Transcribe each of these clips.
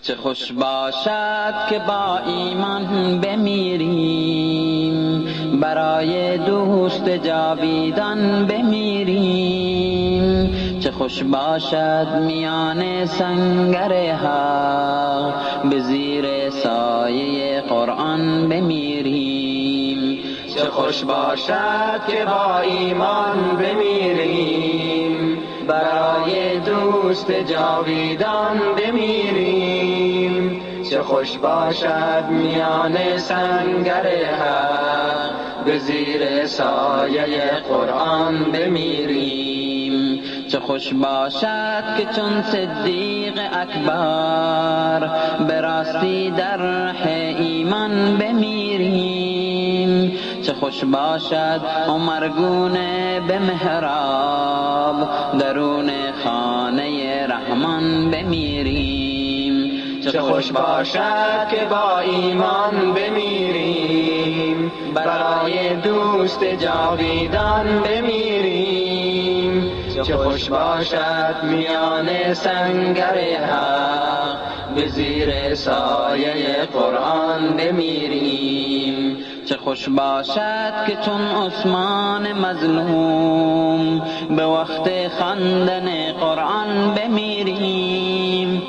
چه خوش باشد که با ایمان بمیریم، برای دوست جاویدان بمیریم. چه خوش باشد میان سنگر حق، به زیر سایه قرآن بمیریم. چه خوش باشد که با ایمان بمیریم، برای دوست جاویدان بمیریم. چه خوش باشد میان سنگر حق، به زیر سایه قرآن بمیریم. چه خوش باشد که چون صدیق اکبر، به راستی در ره ایمان بمیریم. چه خوش باشد عمرگونه به محراب، درون خانه رحمان بمیریم. چه خوش باشد که با ایمان بمیریم، برای دوست جاویدان بمیریم. چه خوش باشد میان سنگر حق، به زیر سایه قرآن بمیریم. چه خوش باشد که چون عثمان مظلوم، به وقت خواندن قرآن بمیریم.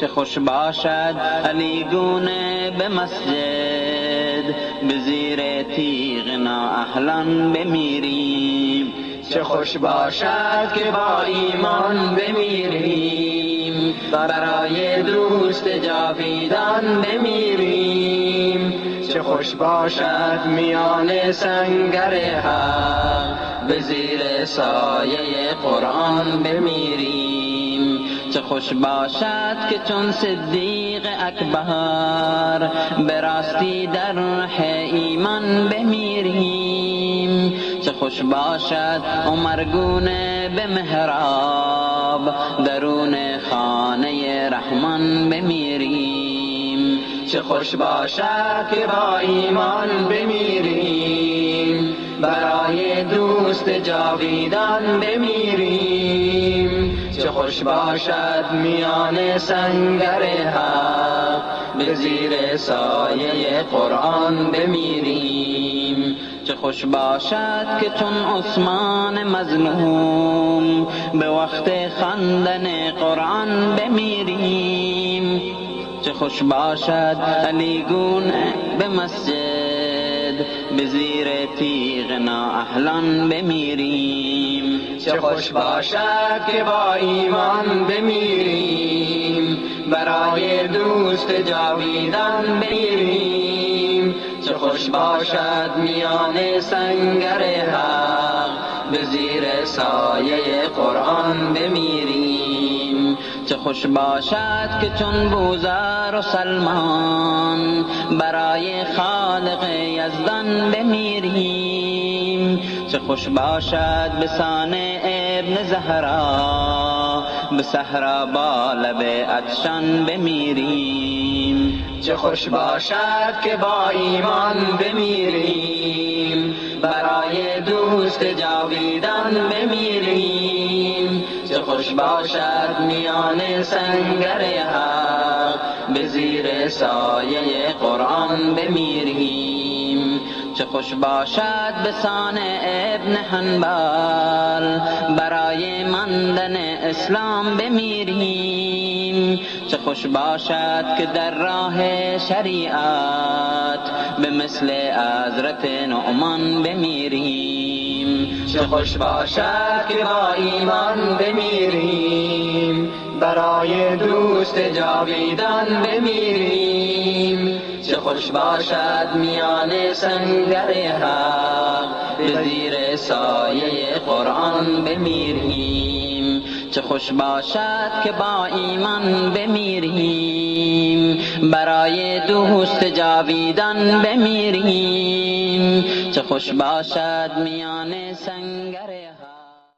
چه خوش باشد علی گونه به مسجد، به زیر تیغ نااهلان بمیریم. چه خوش باشد که با ایمان بمیریم، برای دوست جاویدان بمیریم. چه خوش باشد میان سنگر حق، به زیر سایه قرآن بمیریم. چه خوش باشد که چون صدیق اکبر، به راستی در ره ایمان بمیریم. چه خوش باشد عمرگونه به محراب، درون خانه رحمان بمیریم. چه خوش باشد که با ایمان بمیریم، برای دوست جاویدان بمیریم. چه خوش باشد میان سنگر حق، به زیر سایه قرآن بمیریم. چه خوش باشد که چون عثمان مظلوم، به وقت خواندن قرآن بمیریم. چه خوش باشد علی گونه به مسجد، به زیر تیغ نااهلان بمیریم. چه خوش باشد که با ایمان بمیریم، برای دوست جاویدان بمیریم. چه خوش باشد میان سنگر حق، به زیر سایه قرآن بمیریم. چه خوش باشد که چون بوذر و سلمان، برای خالق یزدان بمیریم. چه خوش باشد به سان ابن زهرا، به صحرا با لب عطشان بمیریم. چه خوش باشد که با ایمان بمیریم، برای دوست جاویدان بمیریم. چه خوش باشد میان سنگر حق، به زیر سایه قرآن بمیریم. چه خوش باشد به سان ابن حنبل، برای ماندن اسلام بمیریم. چه خوش باشد که در راه شریعت، به مثل حضرت نعمان بمیریم. چه خوش باشد که با ایمان بمیریم، برای دوست جاویدان بمیریم. چه خوش باشد میان سنگر حق، به زیر سایه قرآن بمیریم. چه خوش باشد که با ایمان بمیریم، برای دوست جاویدان بمیریم. چه خوش باشد میان سنگر